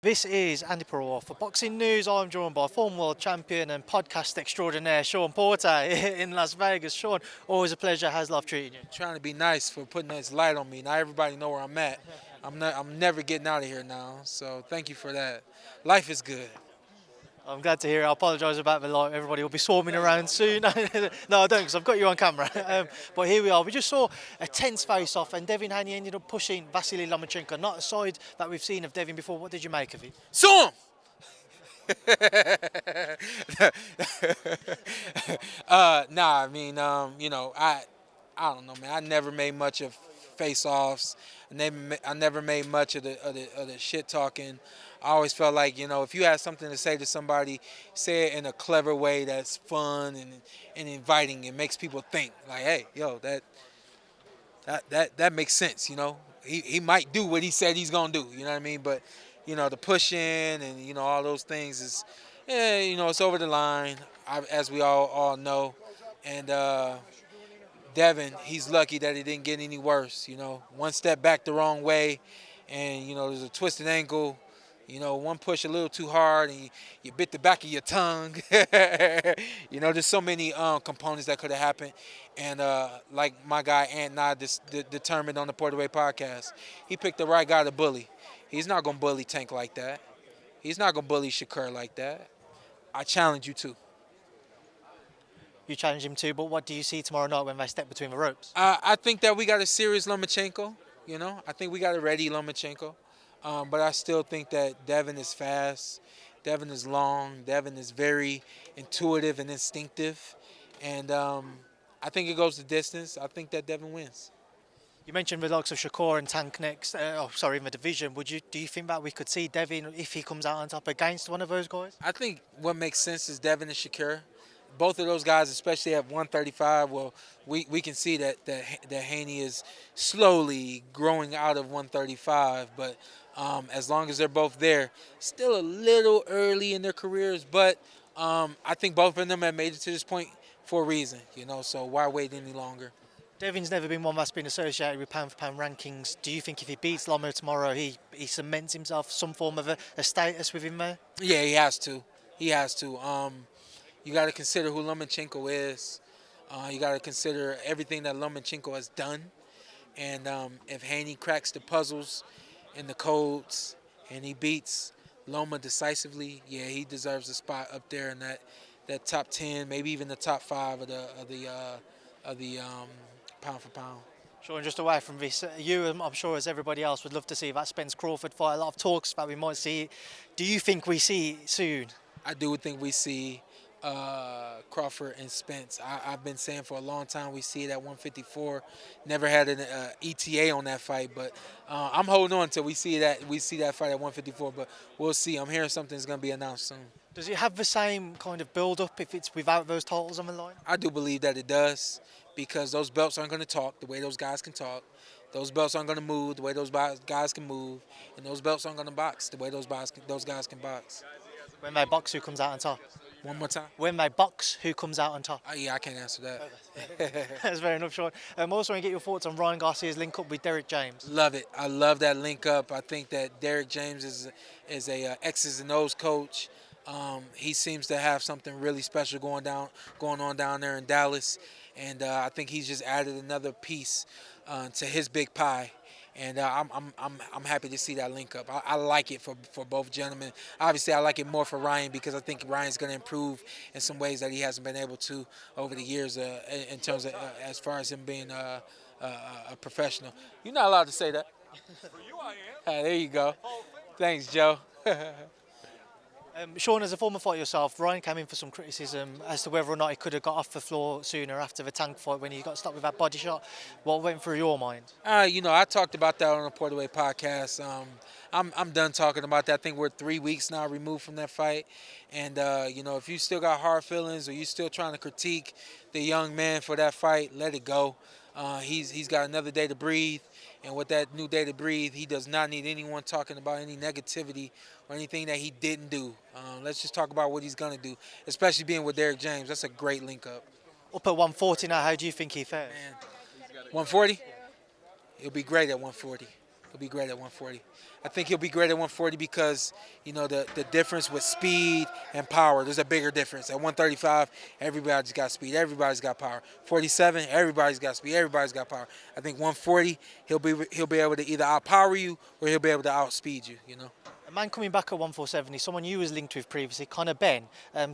This is Andy Purewal for Boxing News. I'm joined by former world champion and podcast extraordinaire Shawn Porter in Las Vegas. Shawn, always a pleasure. How's life treating you? Trying to be nice for putting this light on me. Now everybody know where I'm at. I'm never getting out of here now. So thank you for that. Life is good. I'm glad to hear it. I apologise about the light. Everybody will be swarming around soon. No, I don't, because I've got you on camera. But here we are. We just saw a tense face-off, and Devin Haney ended up pushing Vasily-Lomachenko. Not a side that we've seen of Devin before. What did you make of it? Sue him! Nah, I mean, I don't know, man. I never made much of face-offs. I never made much of the shit talking. I always felt like, if you had something to say to somebody, say it in a clever way that's fun and inviting. It makes people think, like, hey, yo, that makes sense, He might do what he said he's going to do, you know what I mean? But, the pushing and, all those things is, it's over the line, as we all know. And Devin, he's lucky that it didn't get any worse, One step back the wrong way, and, there's a twisted ankle. One push a little too hard and you bit the back of your tongue. There's so many components that could have happened. And like my guy Ant and I determined on the Porter Way podcast, he picked the right guy to bully. He's not going to bully Tank like that. He's not going to bully Shakur like that. I challenge you to. You challenge him too, but what do you see tomorrow night when they step between the ropes? I think that we got a serious Lomachenko. I think we got a ready Lomachenko. But I still think that Devin is fast, Devin is long, Devin is very intuitive and instinctive. And I think it goes the distance. I think that Devin wins. You mentioned the likes of Shakur and Tank next, in the division. Do you think that we could see Devin, if he comes out on top, against one of those guys? I think what makes sense is Devin and Shakur. Both of those guys, especially at 135, well, we can see that Haney is slowly growing out of 135, but as long as they're both there, still a little early in their careers, but I think both of them have made it to this point for a reason, so why wait any longer? Devin's never been one that's been associated with pound-for-pound rankings. Do you think if he beats Loma tomorrow, he cements himself some form of a status with him there? Yeah, he has to. You got to consider who Lomachenko is. You got to consider everything that Lomachenko has done. And if Haney cracks the puzzles and the codes and he beats Loma decisively, yeah, he deserves a spot up there in that top 10, maybe even the top 5 of the pound for pound. Sure, and just away from this, you, I'm sure, as everybody else, would love to see that Spence-Crawford fight. A lot of talks about we might see it. Do you think we see it soon? I do think we see Crawford and Spence. I've been saying for a long time we see it at 154. Never had an ETA on that fight, but I'm holding on until we see that fight at 154. But we'll see. I'm hearing something's going to be announced soon. Does it have the same kind of build-up if it's without those titles on the line? I do believe that it does, because those belts aren't going to talk the way those guys can talk. Those belts aren't going to move the way those guys can move, and those belts aren't going to box the way those guys can box. When they box, who comes out on top? One more time. When they box, who comes out on top? Yeah, I can't answer that. That's fair enough, Shawn. Also, want to get your thoughts on Ryan Garcia's link up with Derrick James. Love it. I love that link up. I think that Derrick James is a X's and O's coach. He seems to have something really special going on down there in Dallas, and I think he's just added another piece to his big pie. And I'm happy to see that link up. I like it for both gentlemen. Obviously, I like it more for Ryan because I think Ryan's going to improve in some ways that he hasn't been able to over the years in terms of as far as him being a professional. You're not allowed to say that. For you, I am. There you go. Thanks, Joe. Shawn, as a former fighter yourself, Ryan came in for some criticism as to whether or not he could have got off the floor sooner after the Tank fight when he got stopped with that body shot. What went through your mind? I talked about that on the Porter Way podcast. I'm done talking about that. I think we're 3 weeks now removed from that fight. And, if you still got hard feelings or you still trying to critique the young man for that fight, let it go. He's got another day to breathe. And with that new day to breathe, he does not need anyone talking about any negativity or anything that he didn't do. Let's just talk about what he's going to do, especially being with Derrick James. That's a great link up. Up at 140 now, how do you think he fares? Man, 140? He'll be great at 140. He'll be great at 140. I think he'll be great at 140 because, you know, the difference with speed and power, there's a bigger difference. At 135, everybody's got speed, everybody's got power. 47, everybody's got speed, everybody's got power. I think 140, he'll be able to either outpower you or he'll be able to outspeed you, you know. A man coming back at 147 is someone you was linked with previously, Conor Benn.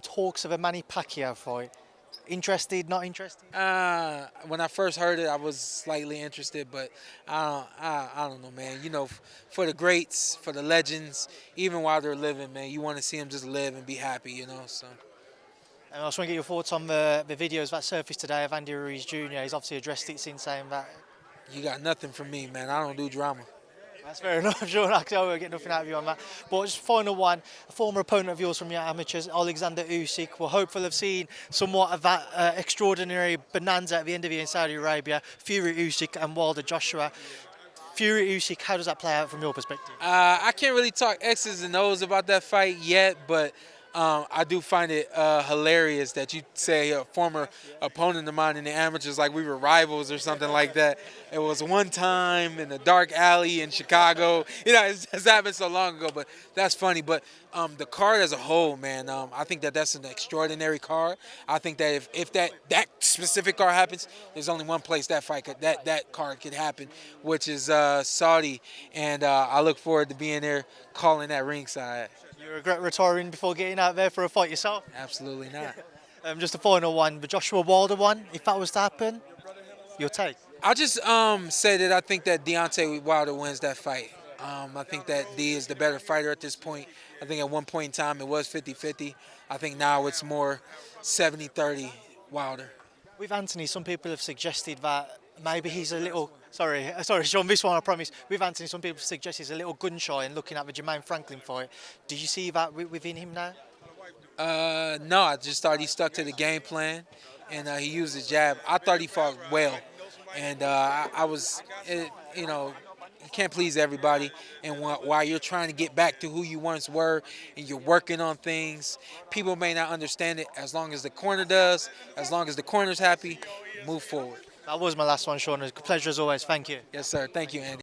Talks of a Manny Pacquiao fight. Interested, not interested? When I first heard it, I was slightly interested, but I don't know, man. You know, for the greats, for the legends, even while they're living, man, you want to see them just live and be happy, you know. So. And I just want to get your thoughts on the videos that surfaced today of Andy Ruiz Jr. He's obviously addressed it since, saying that. You got nothing from me, man. I don't do drama. That's fair enough, Sean. I will get nothing out of you on that. But just final one, a former opponent of yours from your amateurs, Alexander Usyk. We're hopeful of seeing somewhat of that extraordinary bonanza at the end of the year in Saudi Arabia. Fury-Usyk and Wilder Joshua. Fury-Usyk, how does that play out from your perspective? I can't really talk X's and O's about that fight yet, but I do find it hilarious that you say a former opponent of mine in the amateurs, like we were rivals or something like that. It was one time in a dark alley in Chicago. You know, it's happened so long ago, but that's funny. But the card as a whole, man, I think that's an extraordinary card. I think that if that specific card happens, there's only one place that card could happen, which is Saudi, and I look forward to being there calling that ringside. You regret retiring before getting out there for a fight yourself? Absolutely not. Just a final one, the Joshua Wilder one, if that was to happen, your take? I'll just say that I think that Deontay Wilder wins that fight. I think that D is the better fighter at this point. I think at one point in time it was 50-50. I think now it's more 70-30 Wilder. With Anthony, some people have suggested that maybe he's a little... Sorry, Sean, this one I promise. With Anthony, some people suggest he's a little gun shy and looking at the Jermaine Franklin fight. Do you see that within him now? No, I just thought he stuck to the game plan and he used his jab. I thought he fought well. And I was, you know, you can't please everybody. And while you're trying to get back to who you once were and you're working on things, people may not understand it. As long as the corner does, as long as the corner's happy, move forward. That was my last one, Sean. It was a pleasure as always. Thank you. Yes, sir. Thank you, Andy.